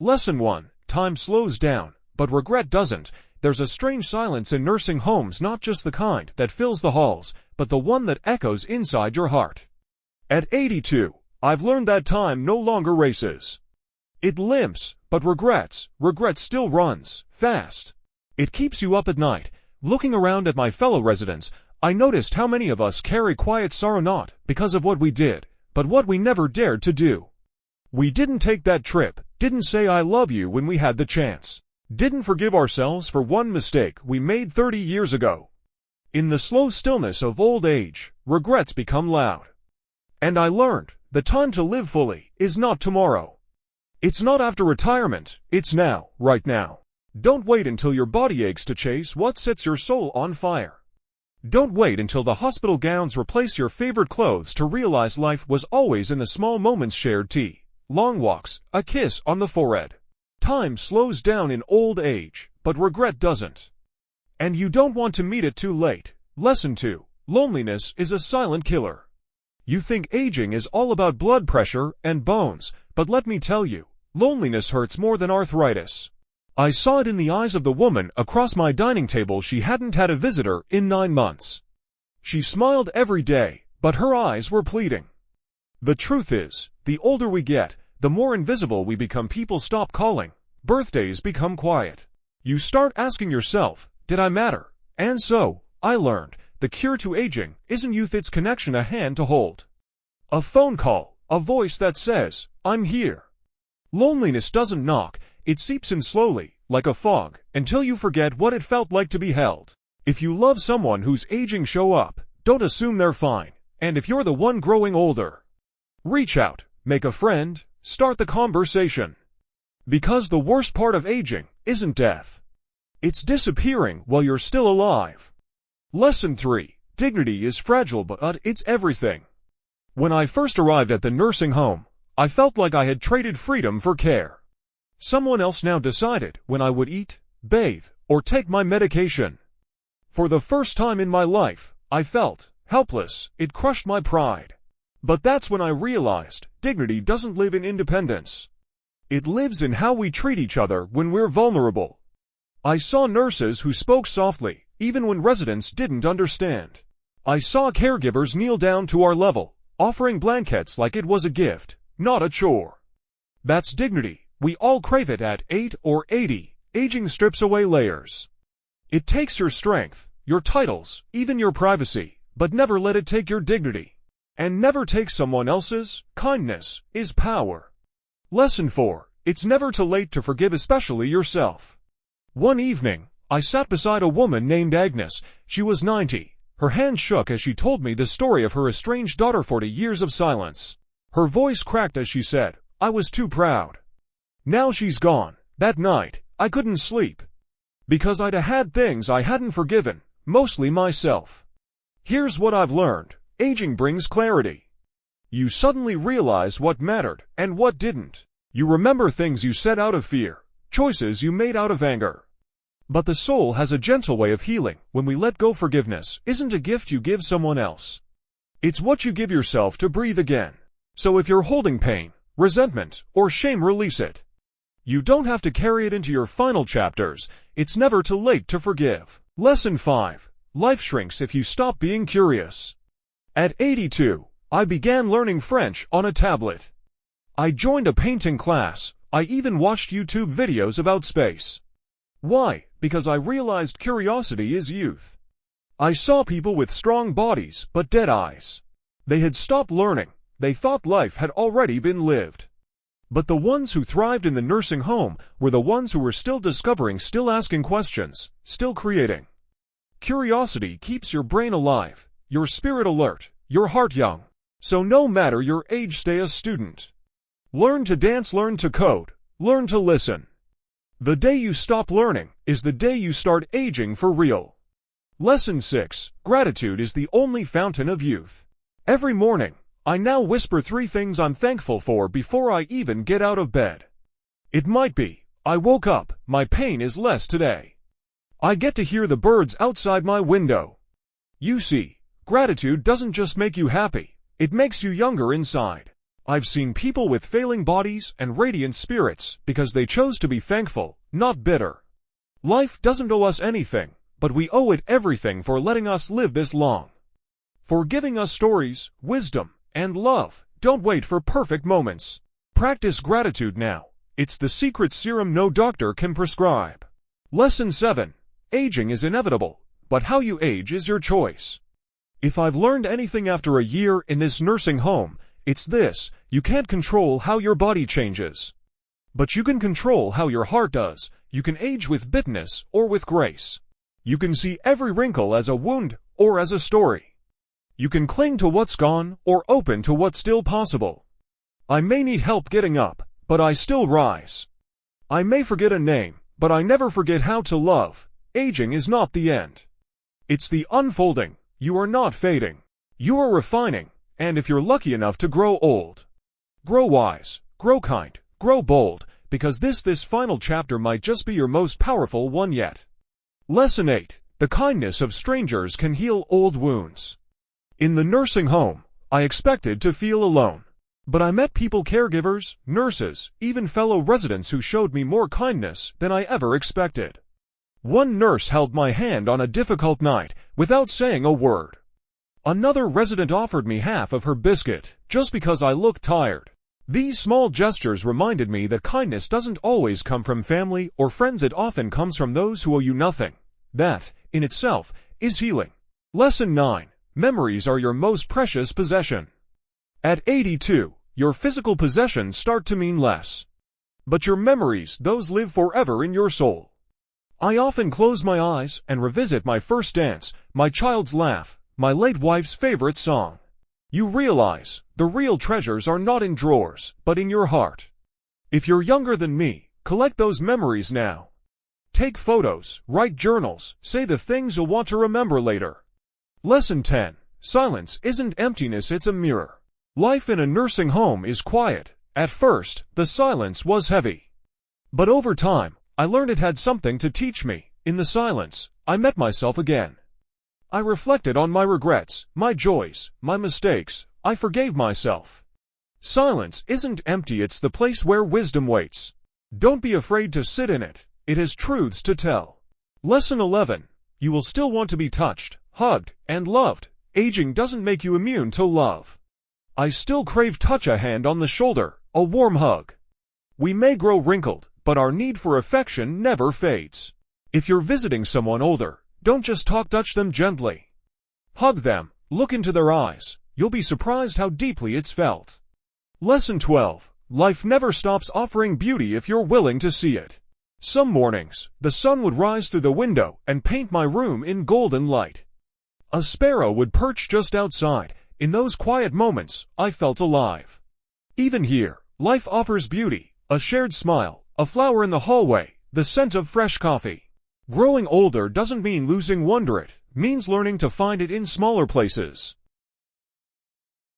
Lesson 1. Time slows down, but regret doesn't. There's a strange silence in nursing homes, not just the kind that fills the halls, but the one that echoes inside your heart. At 82, I've learned that time no longer races. It limps, but regret still runs, fast. It keeps you up at night. Looking around at my fellow residents, I noticed how many of us carry quiet sorrow, not because of what we did, but what we never dared to do. We didn't take that trip, didn't say I love you when we had the chance, didn't forgive ourselves for one mistake we made 30 years ago. In the slow stillness of old age, regrets become loud. And I learned, the time to live fully is not tomorrow. It's not after retirement, it's now, right now. Don't wait until your body aches to chase what sets your soul on fire. Don't wait until the hospital gowns replace your favorite clothes to realize life was always in the small moments: shared tea, long walks, a kiss on the forehead. Time slows down in old age, but regret doesn't. And you don't want to meet it too late. Lesson 2. Loneliness is a silent killer. You think aging is all about blood pressure and bones, but let me tell you, loneliness hurts more than arthritis. I saw it in the eyes of the woman across my dining table. She hadn't had a visitor in 9 months. She smiled every day, but her eyes were pleading. The truth is, the older we get, the more invisible we become. People stop calling. Birthdays become quiet. You start asking yourself, did I matter? And so, I learned, the cure to aging isn't youth, it's connection, a hand to hold. A phone call, a voice that says, I'm here. Loneliness doesn't knock, it seeps in slowly, like a fog, until you forget what it felt like to be held. If you love someone who's aging, show up. Don't assume they're fine. And if you're the one growing older, reach out, make a friend, start the conversation. Because the worst part of aging isn't death. It's disappearing while you're still alive. Lesson 3. Dignity is fragile, but it's everything. When I first arrived at the nursing home, I felt like I had traded freedom for care. Someone else now decided when I would eat, bathe, or take my medication. For the first time in my life, I felt helpless. It crushed my pride. But that's when I realized dignity doesn't live in independence. It lives in how we treat each other when we're vulnerable. I saw nurses who spoke softly, even when residents didn't understand. I saw caregivers kneel down to our level, offering blankets like it was a gift, not a chore. That's dignity. We all crave it at 8 or 80. Aging strips away layers. It takes your strength, your titles, even your privacy, but never let it take your dignity. And never take someone else's. Kindness is power. Lesson 4. It's never too late to forgive, especially yourself. One evening, I sat beside a woman named Agnes. She was 90. Her hand shook as she told me the story of her estranged daughter. 40 years of silence. Her voice cracked as she said, I was too proud. Now she's gone. That night, I couldn't sleep. Because I'd had things I hadn't forgiven, mostly myself. Here's what I've learned. Aging brings clarity. You suddenly realize what mattered and what didn't. You remember things you said out of fear, choices you made out of anger. But the soul has a gentle way of healing. When we let go, forgiveness isn't a gift you give someone else. It's what you give yourself to breathe again. So if you're holding pain, resentment, or shame, release it. You don't have to carry it into your final chapters. It's never too late to forgive. Lesson 5. Life shrinks if you stop being curious. At 82, I began learning French on a tablet. I joined a painting class. I even watched YouTube videos about space. Why? Because I realized curiosity is youth. I saw people with strong bodies but dead eyes. They had stopped learning. They thought life had already been lived. But the ones who thrived in the nursing home were the ones who were still discovering, still asking questions, still creating. Curiosity keeps your brain alive, your spirit alert, your heart young. So no matter your age, stay a student. Learn to dance, learn to code, learn to listen. The day you stop learning is the day you start aging for real. Lesson 6. Gratitude is the only fountain of youth. Every morning, I now whisper 3 things I'm thankful for before I even get out of bed. It might be, I woke up, my pain is less today. I get to hear the birds outside my window. You see, gratitude doesn't just make you happy, it makes you younger inside. I've seen people with failing bodies and radiant spirits because they chose to be thankful, not bitter. Life doesn't owe us anything, but we owe it everything for letting us live this long. For giving us stories, wisdom, and love. Don't wait for perfect moments. Practice gratitude now. It's the secret serum no doctor can prescribe. Lesson 7. Aging is inevitable, but how you age is your choice. If I've learned anything after a year in this nursing home, it's this: you can't control how your body changes. But you can control how your heart does. You can age with bitterness or with grace. You can see every wrinkle as a wound or as a story. You can cling to what's gone or open to what's still possible. I may need help getting up, but I still rise. I may forget a name, but I never forget how to love. Aging is not the end. It's the unfolding. You are not fading. You are refining, and if you're lucky enough to grow old, grow wise, grow kind, grow bold, because this final chapter might just be your most powerful one yet. Lesson 8. The kindness of strangers can heal old wounds. In the nursing home, I expected to feel alone. But I met people, caregivers, nurses, even fellow residents who showed me more kindness than I ever expected. One nurse held my hand on a difficult night without saying a word. Another resident offered me half of her biscuit just because I looked tired. These small gestures reminded me that kindness doesn't always come from family or friends. It often comes from those who owe you nothing. That, in itself, is healing. Lesson 9. Memories are your most precious possession. At 82, your physical possessions start to mean less. But your memories, those live forever in your soul. I often close my eyes and revisit my first dance, my child's laugh, my late wife's favorite song. You realize, the real treasures are not in drawers, but in your heart. If you're younger than me, collect those memories now. Take photos, write journals, say the things you'll want to remember later. Lesson 10. Silence isn't emptiness, it's a mirror. Life in a nursing home is quiet. At first, the silence was heavy. But over time, I learned it had something to teach me. In the silence, I met myself again. I reflected on my regrets, my joys, my mistakes. I forgave myself. Silence isn't empty, it's the place where wisdom waits. Don't be afraid to sit in it. It has truths to tell. Lesson 11. You will still want to be touched, hugged, and loved. Aging doesn't make you immune to love. I still crave touch, a hand on the shoulder, a warm hug. We may grow wrinkled, but our need for affection never fades. If you're visiting someone older, don't just touch them gently. Hug them, look into their eyes. You'll be surprised how deeply it's felt. Lesson 12. Life never stops offering beauty if you're willing to see it. Some mornings, the sun would rise through the window and paint my room in golden light. A sparrow would perch just outside. In those quiet moments, I felt alive. Even here, life offers beauty, a shared smile, a flower in the hallway, the scent of fresh coffee. Growing older doesn't mean losing wonder, it means learning to find it in smaller places.